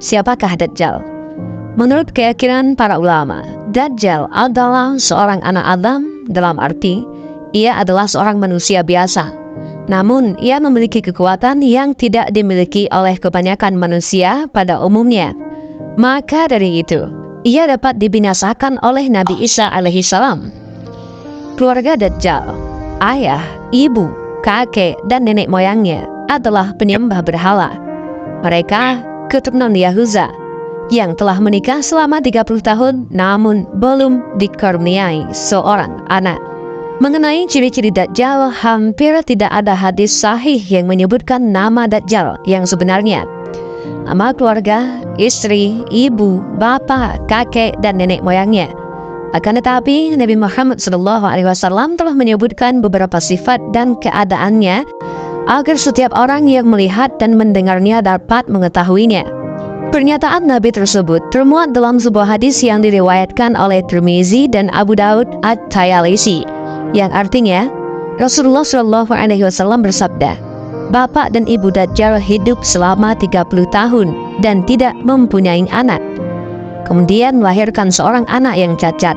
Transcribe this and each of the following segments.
Siapakah Dajjal? Menurut keyakinan para ulama, Dajjal adalah seorang anak Adam dalam arti ia adalah seorang manusia biasa. Namun, ia memiliki kekuatan yang tidak dimiliki oleh kebanyakan manusia pada umumnya. Maka dari itu, ia dapat dibinasakan oleh Nabi Isa alaihissalam. Keluarga Dajjal, ayah, ibu, kakek, dan nenek moyangnya adalah penyembah berhala. Mereka keturunan Yahuza yang telah menikah selama 30 tahun namun belum dikaruniai seorang anak. Mengenai ciri-ciri Dajjal, hampir tidak ada hadis sahih yang menyebutkan nama Dajjal yang sebenarnya. Nama keluarga, istri, ibu, bapak, kakek, dan nenek moyangnya. Akan tetapi, Nabi Muhammad SAW telah menyebutkan beberapa sifat dan keadaannya agar setiap orang yang melihat dan mendengarnya dapat mengetahuinya. Pernyataan Nabi tersebut termuat dalam sebuah hadis yang diriwayatkan oleh Tirmizi dan Abu Daud At-Tayalisi, yang artinya Rasulullah SAW bersabda, "Bapak dan ibu Dajjal hidup selama 30 tahun dan tidak mempunyai anak. Kemudian melahirkan seorang anak yang cacat.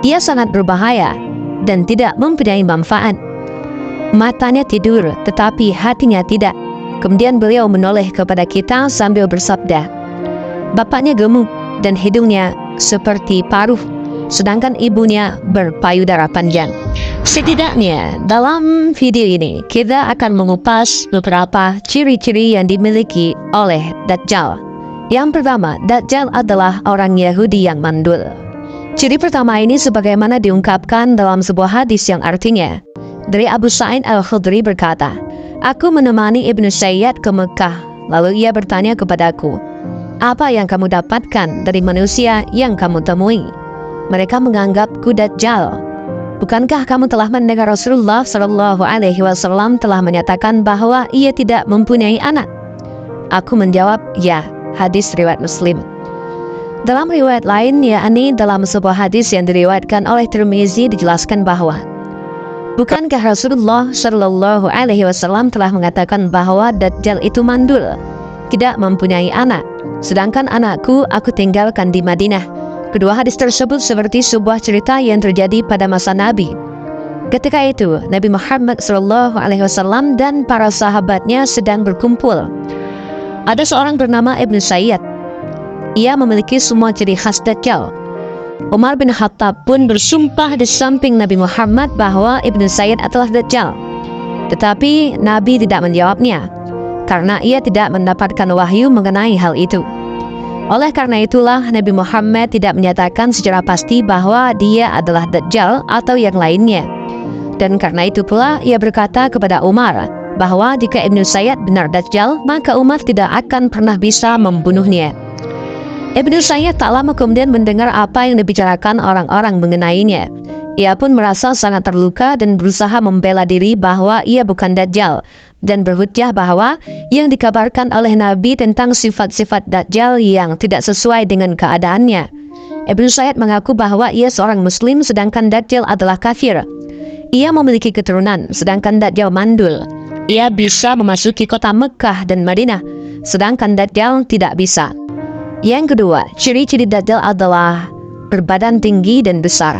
Ia sangat berbahaya dan tidak mempunyai manfaat. Matanya tidur, tetapi hatinya tidak. Kemudian beliau menoleh kepada kita sambil bersabda, bapaknya gemuk dan hidungnya seperti paruh, sedangkan ibunya berpayudara panjang." Setidaknya dalam video ini kita akan mengupas beberapa ciri-ciri yang dimiliki oleh Dajjal. Yang pertama, Dajjal adalah orang Yahudi yang mandul. Ciri pertama ini sebagaimana diungkapkan dalam sebuah hadis yang artinya, dari Abu Sa'id Al-Khudri berkata, "Aku menemani Ibnu Sayyad ke Mekah, lalu ia bertanya kepadaku, apa yang kamu dapatkan dari manusia yang kamu temui? Mereka menganggapku Dajjal. Bukankah kamu telah mendengar Rasulullah SAW telah menyatakan bahwa ia tidak mempunyai anak?" Aku menjawab, "Ya." Hadis riwayat Muslim. Dalam riwayat lain, yakni dalam sebuah hadis yang diriwayatkan oleh Tirmizi, dijelaskan bahwa, bukankah Rasulullah SAW telah mengatakan bahwa Dajjal itu mandul, tidak mempunyai anak, sedangkan anakku aku tinggalkan di Madinah. Kedua hadis tersebut seperti sebuah cerita yang terjadi pada masa Nabi. Ketika itu, Nabi Muhammad SAW dan para sahabatnya sedang berkumpul. Ada seorang bernama Ibnu Sayyad. Ia memiliki semua ciri khas Dajjal. Umar bin Khattab pun bersumpah di samping Nabi Muhammad bahwa Ibnu Sayyad adalah Dajjal. Tetapi Nabi tidak menjawabnya, karena ia tidak mendapatkan wahyu mengenai hal itu. Oleh karena itulah Nabi Muhammad tidak menyatakan secara pasti bahwa dia adalah Dajjal atau yang lainnya. Dan karena itu pula ia berkata kepada Umar bahwa jika Ibnu Sayyad benar Dajjal, maka Umar tidak akan pernah bisa membunuhnya. Ibnu Sayyad tak lama kemudian mendengar apa yang dibicarakan orang-orang mengenainya. Ia pun merasa sangat terluka dan berusaha membela diri bahwa ia bukan Dajjal, dan berhujjah bahwa yang dikabarkan oleh Nabi tentang sifat-sifat Dajjal yang tidak sesuai dengan keadaannya. Ibnu Sayyad mengaku bahwa ia seorang Muslim sedangkan Dajjal adalah kafir. Ia memiliki keturunan sedangkan Dajjal mandul. Ia bisa memasuki kota Mekah dan Madinah, sedangkan Dajjal tidak bisa. Yang kedua, ciri-ciri Dajjal adalah berbadan tinggi dan besar.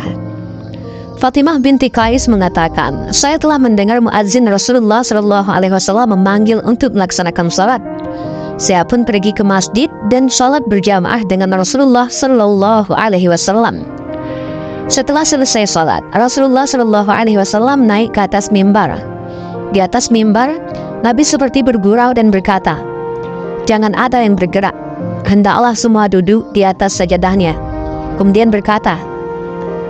Fatimah binti Qais mengatakan, "Saya telah mendengar muadzin Rasulullah SAW memanggil untuk melaksanakan salat. Saya pun pergi ke masjid dan salat berjamaah dengan Rasulullah SAW. Setelah selesai salat, Rasulullah SAW naik ke atas mimbar. Di atas mimbar, Nabi seperti bergurau dan berkata, 'Jangan ada yang bergerak. Hendaklah semua duduk di atas sajadahnya.' Kemudian berkata,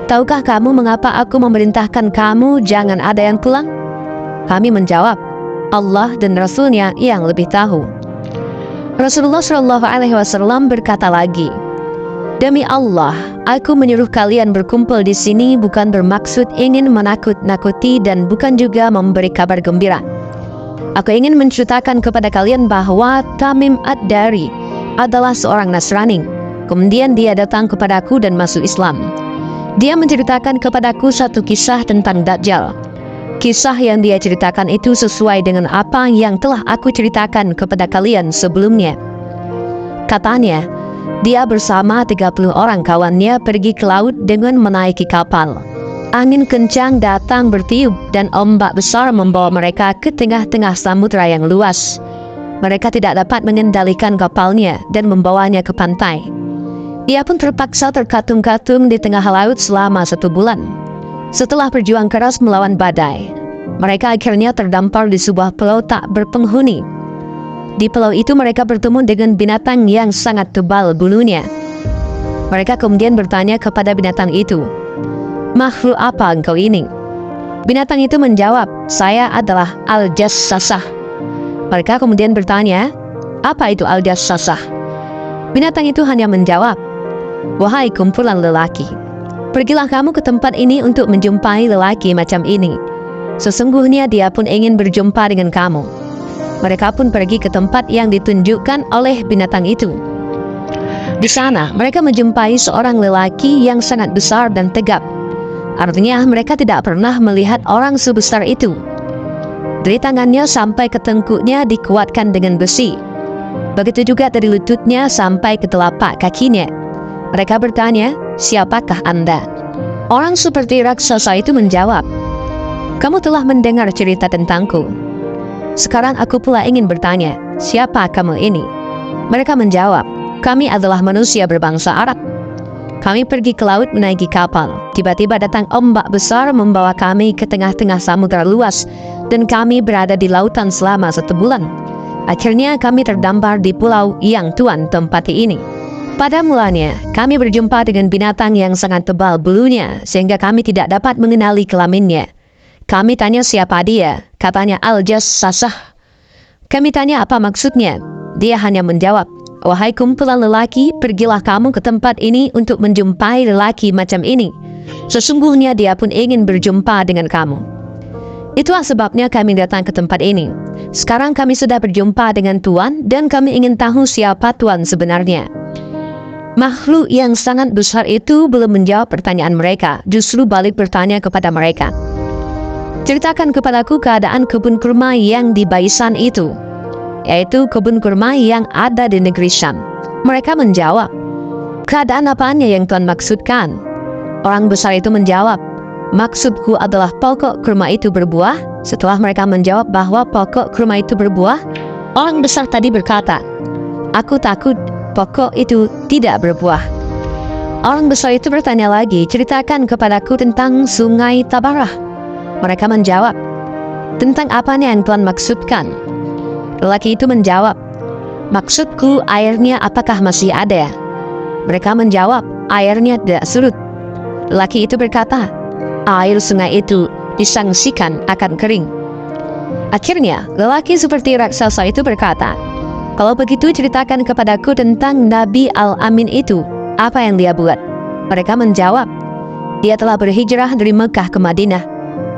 'Tahukah kamu mengapa aku memerintahkan kamu jangan ada yang pulang?' Kami menjawab, 'Allah dan Rasulnya yang lebih tahu.' Rasulullah SAW berkata lagi, 'Demi Allah, aku menyuruh kalian berkumpul di sini bukan bermaksud ingin menakut-nakuti dan bukan juga memberi kabar gembira. Aku ingin menceritakan kepada kalian bahwa Tamim Ad-Dari adalah seorang Nasrani. Kemudian dia datang kepadaku dan masuk Islam. Dia menceritakan kepadaku satu kisah tentang Dajjal. Kisah yang dia ceritakan itu sesuai dengan apa yang telah aku ceritakan kepada kalian sebelumnya. Katanya, dia bersama 30 orang kawannya pergi ke laut dengan menaiki kapal. Angin kencang datang bertiup dan ombak besar membawa mereka ke tengah-tengah samudera yang luas. Mereka tidak dapat mengendalikan kapalnya dan membawanya ke pantai. Ia pun terpaksa terkatung-katung di tengah laut selama 1 bulan. Setelah berjuang keras melawan badai, mereka akhirnya terdampar di sebuah pulau tak berpenghuni. Di pulau itu mereka bertemu dengan binatang yang sangat tebal bulunya. Mereka kemudian bertanya kepada binatang itu, "Makhluk apa engkau ini?" Binatang itu menjawab, "Saya adalah Al-Jassasah." Mereka kemudian bertanya, "Apa itu Al-Jassasah?" Binatang itu hanya menjawab, "Wahai kumpulan lelaki, pergilah kamu ke tempat ini untuk menjumpai lelaki macam ini. Sesungguhnya dia pun ingin berjumpa dengan kamu." Mereka pun pergi ke tempat yang ditunjukkan oleh binatang itu. Di sana, mereka menjumpai seorang lelaki yang sangat besar dan tegap. Artinya, mereka tidak pernah melihat orang sebesar itu. Dari tangannya sampai ke tengkuknya dikuatkan dengan besi. Begitu juga dari lututnya sampai ke telapak kakinya. Mereka bertanya, "Siapakah Anda?" Orang seperti raksasa itu menjawab, "Kamu telah mendengar cerita tentangku. Sekarang aku pula ingin bertanya, siapa kamu ini?" Mereka menjawab, "Kami adalah manusia berbangsa Arab. Kami pergi ke laut menaiki kapal. Tiba-tiba datang ombak besar membawa kami ke tengah-tengah samudera luas, dan kami berada di lautan selama 1 bulan. Akhirnya kami terdampar di pulau yang Tuhan tempati ini. Pada mulanya, kami berjumpa dengan binatang yang sangat tebal bulunya, sehingga kami tidak dapat mengenali kelaminnya. Kami tanya siapa dia, katanya Al-Jassasah. Kami tanya apa maksudnya. Dia hanya menjawab, "Wahai kumpulan lelaki, pergilah kamu ke tempat ini untuk menjumpai lelaki macam ini. Sesungguhnya dia pun ingin berjumpa dengan kamu. Itulah sebabnya kami datang ke tempat ini. Sekarang kami sudah berjumpa dengan Tuhan dan kami ingin tahu siapa Tuhan sebenarnya." Makhluk yang sangat besar itu belum menjawab pertanyaan mereka, justru balik bertanya kepada mereka, "Ceritakan kepadaku keadaan kebun kurma yang di Baisan itu," yaitu kebun kurma yang ada di negeri Syam. Mereka menjawab, "Keadaan apaannya yang Tuhan maksudkan?" Orang besar itu menjawab, "Maksudku adalah pokok kurma itu berbuah." Setelah mereka menjawab bahwa pokok kurma itu berbuah, orang besar tadi berkata, "Aku takut pokok itu tidak berbuah." Orang besar itu bertanya lagi, "Ceritakan kepadaku tentang sungai Tabarah." Mereka menjawab, "Tentang apanya yang Tuhan maksudkan?" Lelaki itu menjawab, "Maksudku airnya apakah masih ada?" Mereka menjawab, "Airnya tidak surut." Lelaki itu berkata, "Air sungai itu disangsikan akan kering." Akhirnya, lelaki seperti raksasa itu berkata, "Kalau begitu ceritakan kepadaku tentang Nabi Al-Amin itu, apa yang dia buat?" Mereka menjawab, "Dia telah berhijrah dari Mekah ke Madinah."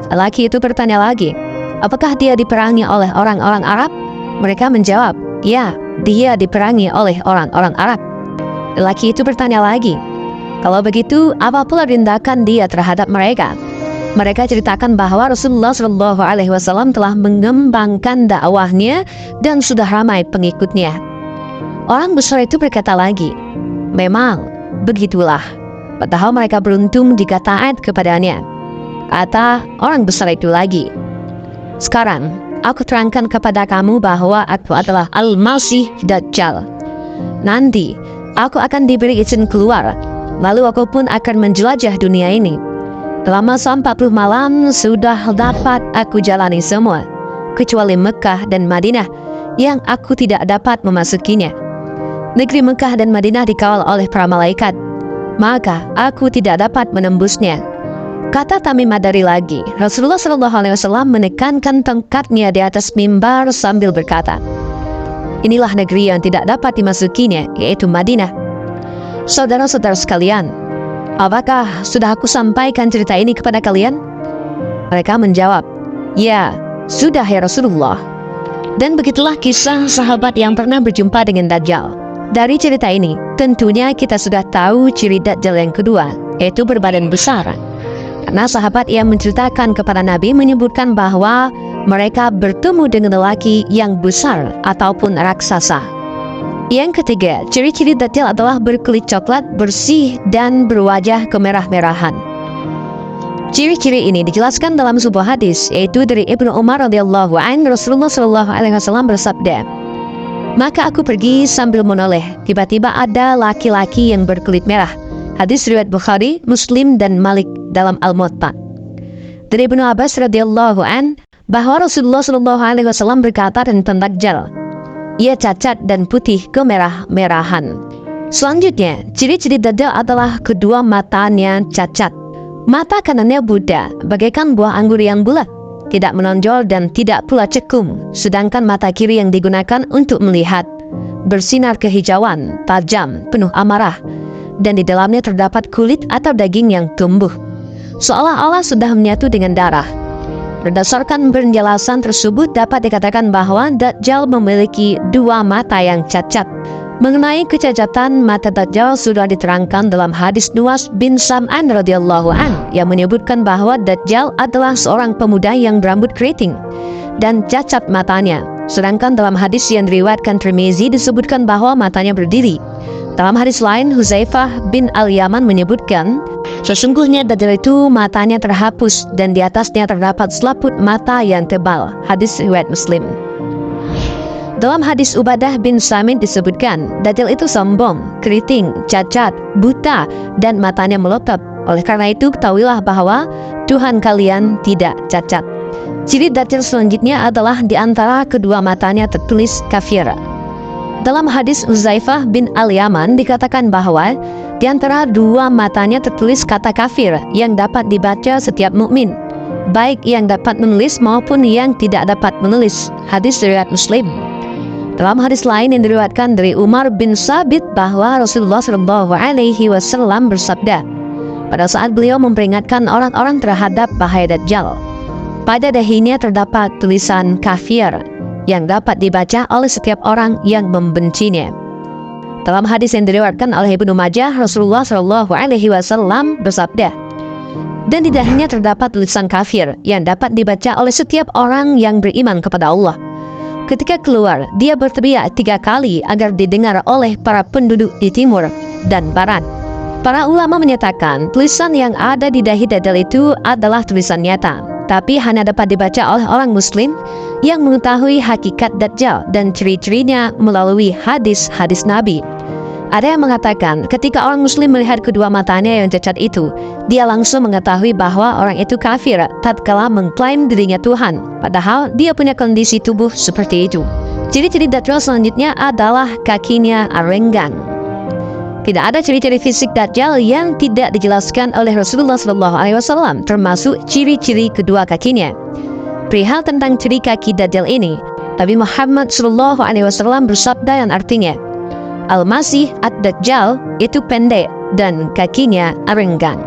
Lelaki itu bertanya lagi, "Apakah dia diperangi oleh orang-orang Arab?" Mereka menjawab, "Ya, dia diperangi oleh orang-orang Arab." Lelaki itu bertanya lagi, "Kalau begitu, apa pula tindakan dia terhadap mereka?" Mereka ceritakan bahwa Rasulullah SAW telah mengembangkan dakwahnya dan sudah ramai pengikutnya. Orang besar itu berkata lagi, "Memang begitulah, padahal mereka beruntung jika taat kepadanya." Kata orang besar itu lagi, "Sekarang aku terangkan kepada kamu bahwa aku adalah Al-Masih Dajjal. Nanti aku akan diberi izin keluar, lalu aku pun akan menjelajah dunia ini. Dalam masa 40 malam sudah dapat aku jalani semua, kecuali Mekah dan Madinah yang aku tidak dapat memasukinya. Negeri Mekah dan Madinah dikawal oleh para malaikat, maka aku tidak dapat menembusnya." Kata Tamim Ad-Dari lagi, Rasulullah SAW menekankan tongkatnya di atas mimbar sambil berkata, "Inilah negeri yang tidak dapat dimasukinya, yaitu Madinah." Saudara-saudara sekalian, apakah sudah aku sampaikan cerita ini kepada kalian? Mereka menjawab, "Ya, sudah ya Rasulullah." Dan begitulah kisah sahabat yang pernah berjumpa dengan Dajjal. Dari cerita ini, tentunya kita sudah tahu ciri Dajjal yang kedua, yaitu berbadan besar. Karena sahabat yang menceritakan kepada Nabi menyebutkan bahwa mereka bertemu dengan lelaki yang besar ataupun raksasa. Yang ketiga, ciri-ciri Dajjal adalah berkulit coklat, bersih, dan berwajah kemerah-merahan. Ciri-ciri ini dijelaskan dalam sebuah hadis, yaitu dari Ibnu Umar radhiyallahu anhu. Rasulullah shallallahu alaihi wasallam bersabda, "Maka aku pergi sambil menoleh, tiba-tiba ada laki-laki yang berkulit merah." Hadis riwayat Bukhari, Muslim, dan Malik dalam Al-Muwatta. Dari Ibnu Abbas radhiyallahu an bahwa Rasulullah shallallahu alaihi wasallam berkata tentang Dajjal, ia cacat dan putih kemerah-merahan. Selanjutnya, ciri-ciri Dajjal adalah kedua matanya cacat. Mata kanannya buda, bagaikan buah anggur yang bulat, tidak menonjol dan tidak pula cekung, sedangkan mata kiri yang digunakan untuk melihat bersinar kehijauan, tajam, penuh amarah, dan di dalamnya terdapat kulit atau daging yang tumbuh, seolah-olah sudah menyatu dengan darah. Berdasarkan penjelasan tersebut dapat dikatakan bahwa Dajjal memiliki dua mata yang cacat. Mengenai kecacatan mata Dajjal sudah diterangkan dalam hadis Nuwas bin Sam'an radhiyallahu an yang menyebutkan bahwa Dajjal adalah seorang pemuda yang berambut keriting dan cacat matanya. Sedangkan dalam hadis yang diriwayatkan Tirmizi disebutkan bahwa matanya berdiri. Dalam hadis lain, Huzaifah bin Al-Yaman menyebutkan, sesungguhnya Dajjal itu matanya terhapus dan di atasnya terdapat selaput mata yang tebal. Hadis riwayat Muslim. Dalam hadis Ubadah bin Samit disebutkan, Dajjal itu sombong, keriting, cacat, buta, dan matanya melotot. Oleh karena itu, ketahuilah bahwa Tuhan kalian tidak cacat. Ciri Dajjal selanjutnya adalah di antara kedua matanya tertulis kafir. Dalam hadis Huzaifah bin Al-Yaman dikatakan bahwa di antara dua matanya tertulis kata kafir yang dapat dibaca setiap mukmin, baik yang dapat menulis maupun yang tidak dapat menulis. Hadis riwayat Muslim. Dalam hadis lain yang diriwayatkan dari Umar bin Sabit bahwa Rasulullah shallallahu alaihi wasallam bersabda, pada saat beliau memperingatkan orang-orang terhadap bahaya Dajjal, pada dahinya terdapat tulisan kafir yang dapat dibaca oleh setiap orang yang membencinya. Dalam hadis yang diriwayatkan oleh Ibnu Majah, Rasulullah shallallahu alaihi wasallam bersabda, dan di dahinya terdapat tulisan kafir yang dapat dibaca oleh setiap orang yang beriman kepada Allah. Ketika keluar, dia berteriak 3 kali agar didengar oleh para penduduk di timur dan barat. Para ulama menyatakan tulisan yang ada di dahi Dajjal itu adalah tulisan nyata, tapi hanya dapat dibaca oleh orang muslim yang mengetahui hakikat Dajjal dan ciri-cirinya melalui hadis-hadis Nabi. Ada yang mengatakan ketika orang muslim melihat kedua matanya yang cacat itu, dia langsung mengetahui bahwa orang itu kafir tatkala mengklaim dirinya Tuhan, padahal dia punya kondisi tubuh seperti itu. Ciri-ciri Dajjal selanjutnya adalah kakinya renggang. Tidak ada ciri-ciri fisik Dajjal yang tidak dijelaskan oleh Rasulullah SAW, termasuk ciri-ciri kedua kakinya. Perihal tentang ciri kaki Dajjal ini, Nabi Muhammad SAW bersabda yang artinya, Al-Masih ad-Dajjal itu pendek dan kakinya renggang.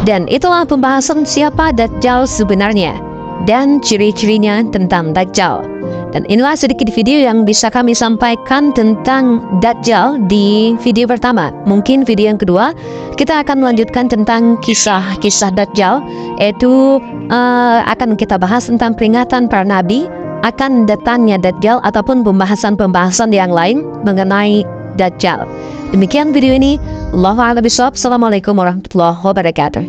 Dan itulah pembahasan siapa Dajjal sebenarnya dan ciri-cirinya tentang Dajjal. Dan inilah sedikit video yang bisa kami sampaikan tentang Dajjal di video pertama. Mungkin video yang kedua kita akan melanjutkan tentang kisah-kisah Dajjal, yaitu akan kita bahas tentang peringatan para nabi akan datangnya Dajjal ataupun pembahasan-pembahasan yang lain mengenai Dajjal. Demikian video ini. Allahu a'lam bishawab. Assalamualaikum warahmatullahi wabarakatuh.